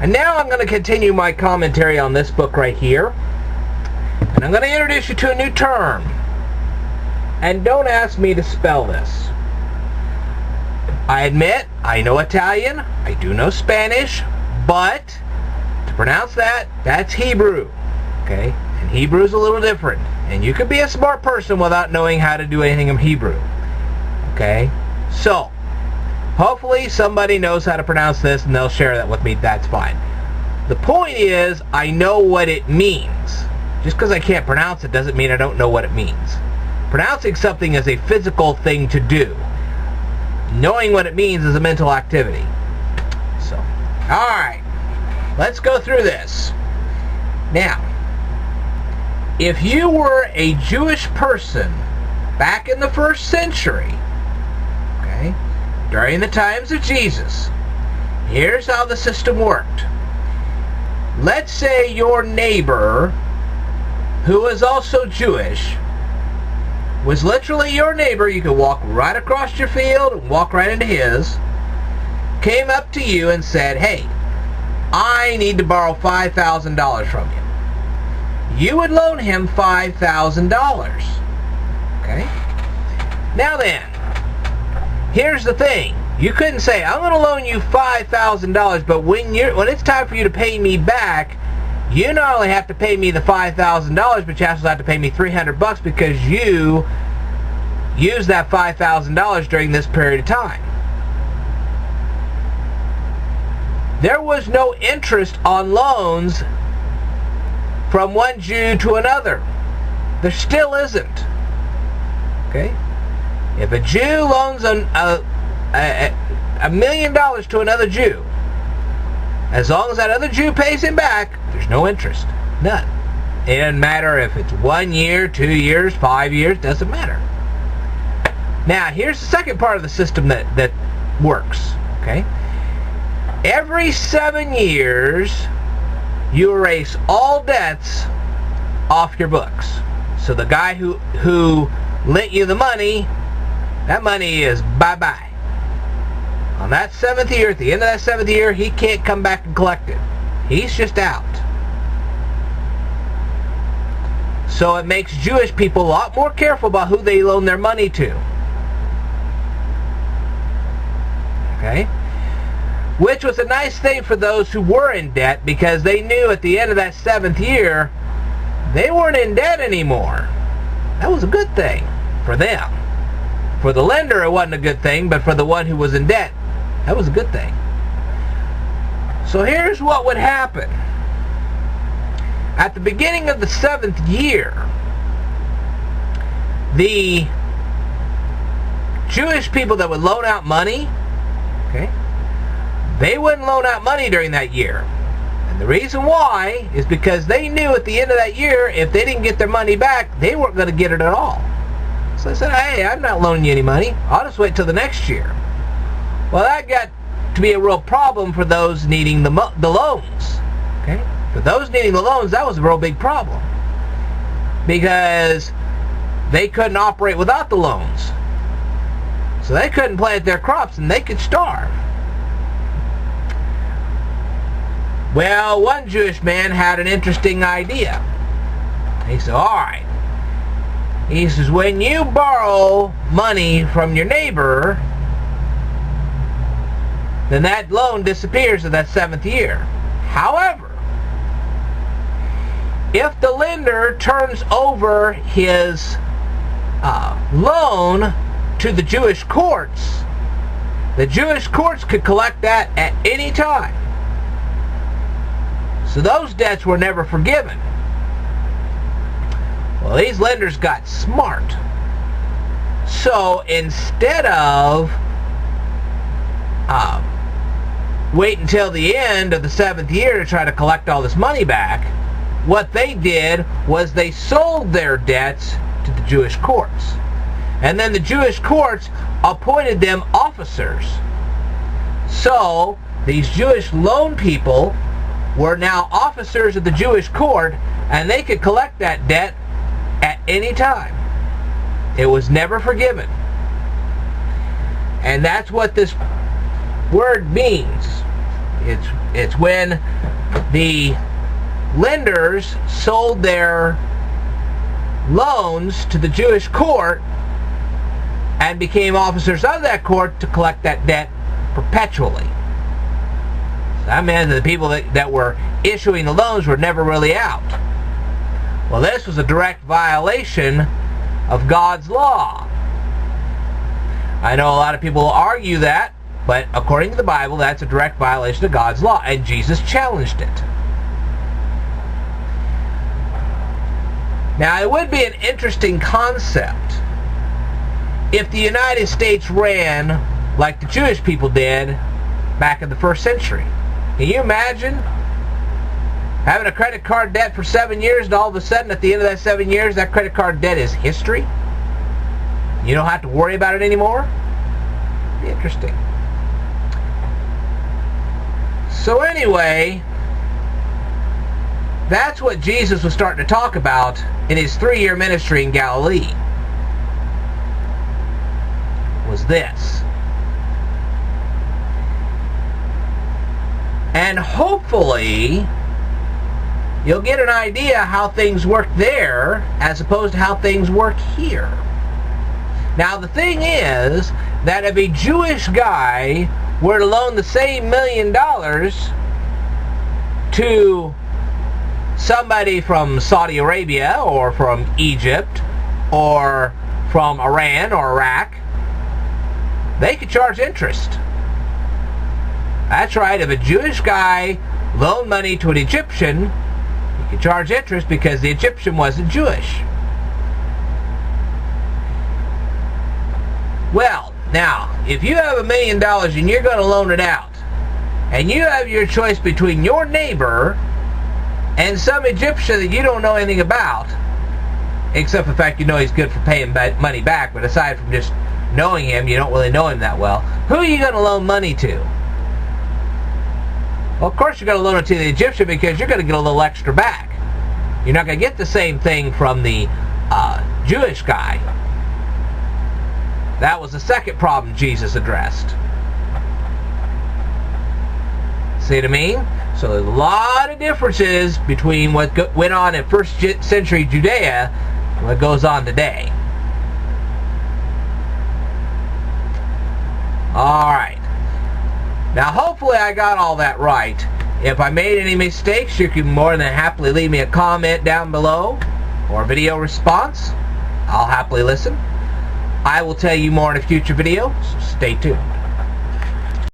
And now I'm going to continue my commentary on this book right here. And I'm going to introduce you to a new term. And don't ask me to spell this. I admit, I know Italian, I do know Spanish, but to pronounce that, that's Hebrew. Okay? And Hebrew's a little different. And you can be a smart person without knowing how to do anything in Hebrew. Okay? So, hopefully somebody knows how to pronounce this and they'll share that with me. That's fine. The point is, I know what it means. Just because I can't pronounce it doesn't mean I don't know what it means. Pronouncing something is a physical thing to do. Knowing what it means is a mental activity. So, alright. Let's go through this. Now, if you were a Jewish person back in the 1st century, okay, during the times of Jesus, here's how the system worked. Let's say your neighbor, who is also Jewish, was literally your neighbor. You could walk right across your field and walk right into his, came up to you and said, hey, I need to borrow $5,000 from you. You would loan him $5,000. Okay? Now then, here's the thing. You couldn't say, I'm going to loan you $5,000, but when it's time for you to pay me back, you not only have to pay me the $5,000, but you also have to pay me $300 because you used that $5,000 during this period of time. There was no interest on loans from one Jew to another. There still isn't. Okay? If a Jew loans $1 million to another Jew, as long as that other Jew pays him back, there's no interest. None. It doesn't matter if it's 1 year, 2 years, 5 years, doesn't matter. Now, here's the second part of the system that works. Okay? Every 7 years, you erase all debts off your books. So the guy who lent you the money, that money is bye-bye. On that 7th year, at the end of that 7th year, he can't come back and collect it. He's just out. So it makes Jewish people a lot more careful about who they loan their money to. Okay? Which was a nice thing for those who were in debt, because they knew at the end of that 7th year, they weren't in debt anymore. That was a good thing for them. For the lender, it wasn't a good thing, but for the one who was in debt, that was a good thing. So here's what would happen. At the beginning of the 7th year, the Jewish people that would loan out money, okay, they wouldn't loan out money during that year. And the reason why is because they knew at the end of that year, if they didn't get their money back, they weren't going to get it at all. So they said, hey, I'm not loaning you any money. I'll just wait till the next year. Well, that got to be a real problem for those needing the loans. Okay? For those needing the loans, that was a real big problem. Because they couldn't operate without the loans. So they couldn't plant their crops and they could starve. Well, one Jewish man had an interesting idea. He said, alright. He says, when you borrow money from your neighbor, then that loan disappears in that 7th year. However, if the lender turns over his loan to the Jewish courts could collect that at any time. So those debts were never forgiven. Well, these lenders got smart. So instead of wait until the end of the 7th year to try to collect all this money back, what they did was they sold their debts to the Jewish courts. And then the Jewish courts appointed them officers. So these Jewish loan people were now officers of the Jewish court, and they could collect that debt at any time. It was never forgiven. And that's what this word means. It's when the lenders sold their loans to the Jewish court and became officers of that court to collect that debt perpetually. So that meant that the people that were issuing the loans were never really out. Well, this was a direct violation of God's law. I know a lot of people will argue that, but according to the Bible, that's a direct violation of God's law, and Jesus challenged it. Now, it would be an interesting concept if the United States ran like the Jewish people did back in the 1st century. Can you imagine having a credit card debt for 7 years, and all of a sudden at the end of that 7 years, that credit card debt is history? You don't have to worry about it anymore? It'd be interesting. So anyway, that's what Jesus was starting to talk about in his 3-year ministry in Galilee. Was this. And hopefully you'll get an idea how things work there as opposed to how things work here. Now the thing is that if a Jewish guy were to loan the same $1 million to somebody from Saudi Arabia or from Egypt or from Iran or Iraq, they could charge interest. That's right, if a Jewish guy loaned money to an Egyptian, he could charge interest because the Egyptian wasn't Jewish. Well, now, if you have $1 million and you're going to loan it out, and you have your choice between your neighbor and some Egyptian that you don't know anything about, except for the fact you know he's good for paying money back, but aside from just knowing him, you don't really know him that well, who are you going to loan money to? Well, of course you're going to loan it to the Egyptian because you're going to get a little extra back. You're not going to get the same thing from the Jewish guy. That was the second problem Jesus addressed. See what I mean? So there's a lot of differences between what went on in 1st century Judea and what goes on today. Alright. Now hopefully I got all that right. If I made any mistakes, you can more than happily leave me a comment down below or a video response. I'll happily listen. I will tell you more in a future video, so stay tuned.